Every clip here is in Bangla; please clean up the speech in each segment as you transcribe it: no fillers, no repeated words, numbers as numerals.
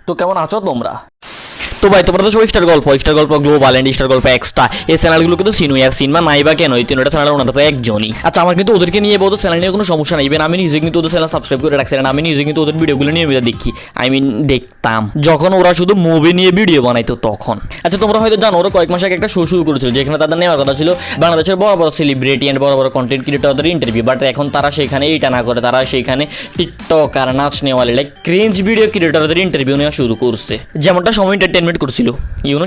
তো কেমন আছো তোমরা? তো ভাই তোমরা তো সবাই স্টার গল্প গ্লোবাল এন্ড স্টার গল্প এক্সট্রা এই চ্যানেলগুলো কিন্তু চিনুই, আর সিনেমা নাই বা কেন, এই তিনটা চ্যানেল ওনারা তো একজনই। আচ্ছা আমার কিন্তু ওদেরকে নিয়ে বলতো চ্যানেল নিয়ে কোনো সমস্যা নেই, ইভেন আমি নিজে কিন্তু ওদের চ্যানেল সাবস্ক্রাইব করে রাখছি, আমি নিজে কিন্তু ওদের ভিডিওগুলো নিয়মিত দেখি, দেখতাম যখন ওরা শুধু মুভি নিয়ে ভিডিও বানাইতো তখন। আচ্ছা তোমরা হয়তো জানো ওরা কয়েক মাস আগে একটা শো শুরু করেছিল যেখানে তাদের নেওয়ার কথা ছিল বাংলাদেশের বড় বড় সেলিব্রিটি এন্ড বড় বড় কন্টেন্ট ক্রিয়েটরদের ইন্টারভিউ, বাট এখন তারা সেখানে এইটা না করে তারা সেখানে টিকটক আর নাচ নেওয়ালে লাইক ক্রিঞ্জ ভিডিও ক্রিয়েটরদের ইন্টারভিউ নেওয়া শুরু করছে, যেমনটা সময় এন্টারটেনমেন্ট করছিল।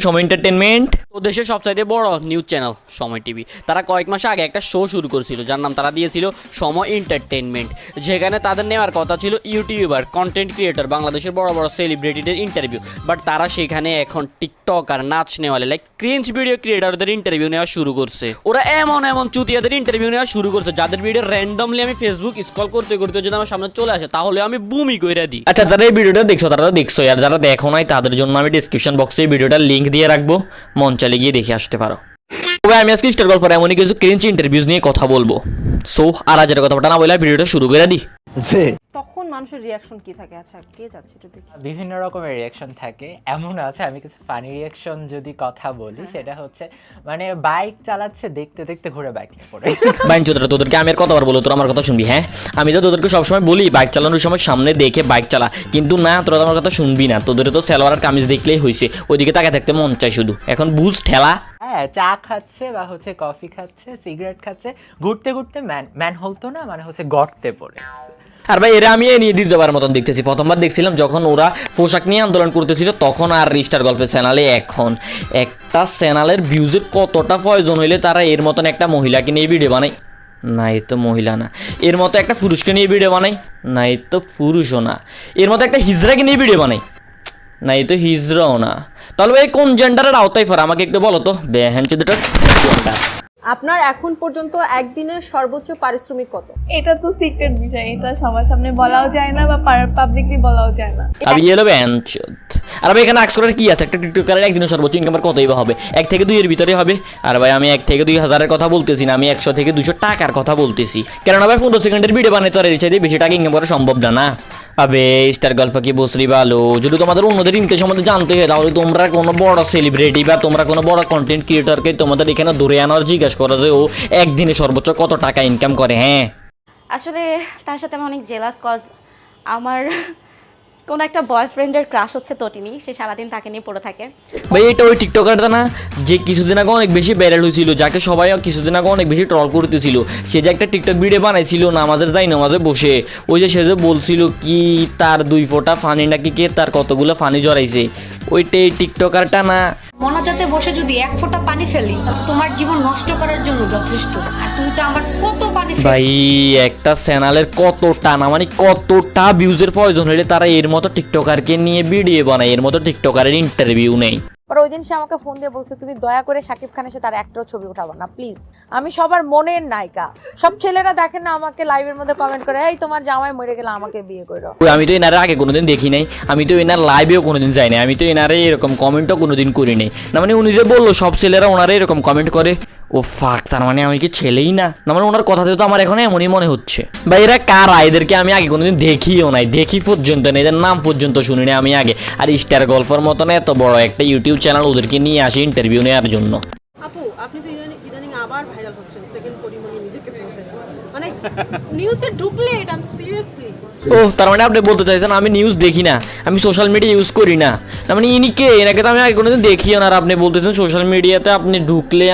সময় এন্টারটেনমেন্ট তো দেশের সবচাইতে বড় নিউজ চ্যানেল সময় টিভি, তারা কয়েক মাস আগে একটা শো শুরু করেছিল যার নাম তারা দিয়েছিল সময় এন্টারটেনমেন্ট, যেখানে তাদের নেওয়ার কথা ছিল ইউটিউবার কন্টেন্ট ক্রিয়েটর বাংলাদেশের বড় বড় সেলিব্রিটিদের ইন্টারভিউ, বাট তারা সেখানে এখন টিকটক আর নাচ নেওয়ালে লাইক ক্রিঞ্জ ভিডিও ক্রিয়েটরদের ইন্টারভিউ নেওয়া শুরু করছে। ওরা এমন চুতিয়াদের ইন্টারভিউ নেওয়া শুরু করছে যাদের ভিডিও র্যান্ডমলি আমি ফেসবুক স্ক্রল করতে করতে যদি আমার সামনে চলে আসে তাহলে আমি বুমি কইরা দিই। আচ্ছা যারা এই ভিডিওটা দেখছো তারা তো দেখছো, আর যারা দেখো নাই তাদের জন্য আমি ডিসক্রিপশন বক্সে এই ভিডিওটার লিঙ্ক দিয়ে রাখবো, মন চাইলে গিয়ে দেখে আসতে পারো। তবে আমি আজকে স্টার গল্পের এমনই কিছু ক্রিঞ্জ ইন্টারভিউজ নিয়ে কথা বলবো। সো আর আজের কথাটা না বলে ভিডিওটা শুরু করে দিই। তখন মানুষের রিয়াকশন কি থাকে? আচ্ছা কে যাচ্ছে একটু দেখি। বিভিন্ন রকমের রিয়াকশন থাকে, এমন আছে আমি কিছু ফানি রিয়াকশন যদি কথা বলি সেটা হচ্ছে মানে বাইক চালাচ্ছে দেখতে দেখতে ঘুরে বাইক নিয়ে পড়ে। বাইন চোদরা তোদেরকে আমি আর কতবার বলবো তোরা আমার কথা শুনবি? হ্যাঁ আমি তো তোদেরকে সবসময় বলি বাইক চালানোর সময় সামনে দেখে বাইক চালা, কিন্তু না তোরা তো আমার কথা শুনবি না, তোদের তো সালোয়ার আর কামিজ দেখলেই হয়েছে, ওইদিকে তাকে থাকতে মন চাই শুধু। এখন বুঝ ঠেলা। হ্যাঁ চা খাচ্ছে বা হচ্ছে কফি খাচ্ছে, সিগারেট খাচ্ছে, ঘুরতে ঘুরতে ম্যান হলতো না মানে হচ্ছে গর্তে পড়ে। আর ভাই এরা আমি নিয়ে দ্বিতীয়বার মতন দেখতেছি, প্রথমবার দেখছিলাম যখন ওরা পোশাক নিয়ে আন্দোলন করতেছিল তখন, আর স্টার গল্পের চ্যানেলে এখন একটা চ্যানেলের ভিউজের কতটা প্রয়োজন হইলে তারা এর মতন একটা মহিলাকে নিয়ে ভিডিও বানায়, না এ তো মহিলা না, এর মতো একটা পুরুষকে নিয়ে ভিডিও বানাই, না এ তো পুরুষও না, এর মতো একটা হিজড়াকে নিয়ে ভিডিও বানাই, না এ তো হিজড়াও না, তাহলে ভাই কোন জেন্ডারের আওতায় পড়ে আমাকে একটু বলো তো। বেহেন চোদটা আপনার এখন পর্যন্ত একদিনের সর্বোচ্চ পারিশ্রমিক কত? এটা তো সিক্রেট বিষয়, এটা সবার সামনে বলাও যায় না বা পাবলিকলি বলাও যায় না। আমি এলো বেঞ্চত। আর ভাই এখানে আক্স করার কি আছে? একটা টিকটকারের একদিনের সর্বোচ্চ ইনকাম কতই বা হবে? 1 থেকে 2 এর ভিতরে হবে। আর ভাই আমি 1 থেকে 2 হাজারের কথা বলতেছি না, আমি 100 থেকে 200 টাকার কথা বলতেছি, কেননা ভাই 15 সেকেন্ডের ভিডিও বানাইতে আর এর চাইতে বেশি টাকা ইনকাম করা সম্ভব না। আবে স্টার গল্প কি বসরি ভালো, যদি তোমাদের অন্যদের ইনকাম সম্বন্ধে জানতে হয় তাহলে তোমরা কোনো বড় সেলিব্রিটি বা তোমরা কোনো বড় কন্টেন্ট ক্রিয়েটরকে তোমাদের এখানে ধরে আনার জিজ্ঞাসা করো যে ও একদিনে সর্বোচ্চ কত টাকা ইনকাম করে। হ্যাঁ আসলে তার সাথে আমি অনেক জেলাস, কজ আমার কোনো একটা বয়ফ্রেন্ডের ক্রাশ হচ্ছে তটিনী, সে সারাদিন তাকে নিয়ে পড়ে থাকে। ভাই এটা ওই টিকটকারটা না যে কিছুদিন আগে অনেক বেশি ভাইরাল হয়েছিল, যাকে সবাই কিছুদিন আগে অনেক বেশি ট্রল করতেছিল, সে যে একটা টিকটক ভিডিও বানাইছিল নামাজের নামাজে বসে, ওই যে সে যে বলছিল কি তার 2 ফোঁটা ফানি নাকি কে তার কতগুলো ফানি জড়াইছে, ওইটাই টিকটকারটা না? মোনাজাতে বসে যদি 1 ফোঁটা পানি ফেলি তাহলে তোমার জীবন নষ্ট করার জন্য যথেষ্ট, আর তুমি তো আমার কত পানি ভাই একটা চ্যানেলের কতটা না মানে কতটা ভিউজের প্রয়োজন হলে তারা এর মতো টিকটকারকে নিয়ে ভিডিও বানায়, এর মতো টিকটকারের ইন্টারভিউ নেই। আর ওই দিন সে আমাকে ফোন দিয়ে বলছে তুমি দয়া করে শাকিব খানের সাথে আর একটাও ছবি উঠাবো না প্লিজ, আমি সবার মনের নায়িকা। সব ছেলেরা দেখেন না আমাকে লাইভের মধ্যে কমেন্ট করে এই তোমার জামাই মরে গেলে আমাকে বিয়ে করো। আমি তো এনারে আগে কোনোদিন দেখি নাই, আমি তো এনার লাইভেও কোনোদিন যাই নাই, আমি তো এনারে এরকম কমেন্টও কোনোদিন করি নাই। না মানে উনি যে বললো সব ছেলেরা ওনারে এরকম কমেন্ট করে, ও ফাক তার মানে আমি কি ছেলেই না? না মানে ওনার কথাতে তো আমার এখন এমনই মনে হচ্ছে। বা এরা কারা? এদেরকে আমি আগে কোনোদিন দেখিও নাই, দেখি পর্যন্ত নেই, এদের নাম পর্যন্ত শুনি না আমি আগে। আর স্টার গল্পের মতন এত বড় একটা ইউটিউব চ্যানেল ওদেরকে নিয়ে আসি ইন্টারভিউ নেওয়ার জন্য। আপু আপনি তো ইদানিং আবার ভাইরাল হচ্ছেন, সেকেন্ড পরিমণি নিজেকে মানে নিউজে ঢুকলে এটা আমি সিরিয়াসলি। ও তার মানে আপনি বলতে চাইছেন আমি নিউজ দেখি না, আমি সোশ্যাল মিডিয়া ইউজ করি না? না মানে ইনি কে? এনাকে তো আমি আগে কোনোদিন দেখিও না, আর আপনি বলতেছেন সোশ্যাল মিডিয়াতে আপনি ঢুকলে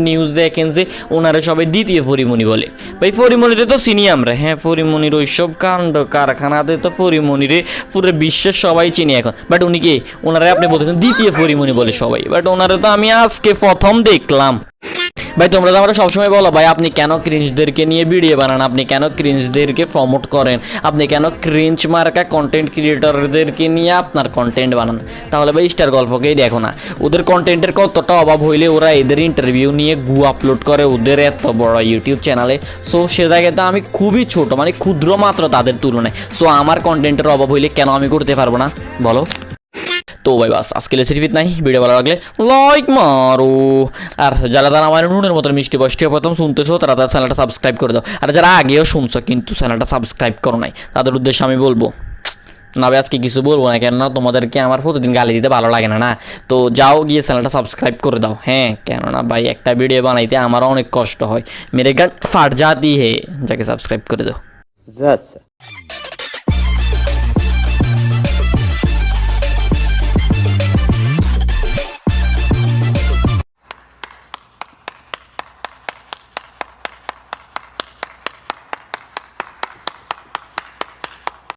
নিউজ দেখেন যে ওনারা সবাই দ্বিতীয় পরিমণি বলে। ভাই পরিমণিরে তো চিনি আমরা, হ্যাঁ পরিমণির ওইসব কাণ্ড কারখানাতে তো পরিমণিরে পুরো বিশ্বের সবাই চিনি এখন, বাট উনি কে? ওনারা আপনি বলতেছেন দ্বিতীয় পরিমণি বলে সবাই, বাট ওনারা তো আমি আজকে প্রথম দেখলাম। ভাই তোমরা তো আমরা সবসময় বলো ভাই আপনি কেন ক্রিঞ্জদেরকে নিয়ে ভিডিও বানান, আপনি কেন ক্রিঞ্জদেরকে প্রমোট করেন, আপনি কেন ক্রিঞ্জ মার্কা কন্টেন্ট ক্রিয়েটরদেরকে নিয়ে আপনার কন্টেন্ট বানান? তাহলে ভাই স্টার গল্পকেই দেখো না, ওদের কন্টেন্টের কতটা অভাব হইলে ওরা এদের ইন্টারভিউ নিয়ে আপলোড করে ওদের এত বড় ইউটিউব চ্যানেলে। সো সে জায়গাতে আমি খুবই ছোট মানে ক্ষুদ্র মাত্র তাদের তুলনায়। সো আমার কন্টেন্টের অভাব হইলে কেন আমি করতে পারবো না বলো? তো ভাই বাস আজকে লেসিরিফিত নাই, ভিডিও ভালো লাগলে লাইক মারো, আর যারা তারা আমার নুনের মতো মিষ্টি বয়সটি প্রথম শুনতেছো তারা তার চ্যানেলটা সাবস্ক্রাইব করে দাও, আর যারা আগেও শুনছো কিন্তু চ্যানেলটা সাবস্ক্রাইব করো নাই তাদের উদ্দেশ্যে আমি বলবো না ভাই আজকে কিছু বলবো না, কেননা তোমাদেরকে আমার প্রতিদিন গালি দিতে ভালো লাগে না, না তো যাও গিয়ে চ্যানেলটা সাবস্ক্রাইব করে দাও। হ্যাঁ, কেননা ভাই একটা ভিডিও বানাইতে আমারও অনেক কষ্ট হয়, মেরে গান ফাট জাতি হে, যাকে সাবস্ক্রাইব করে দাও।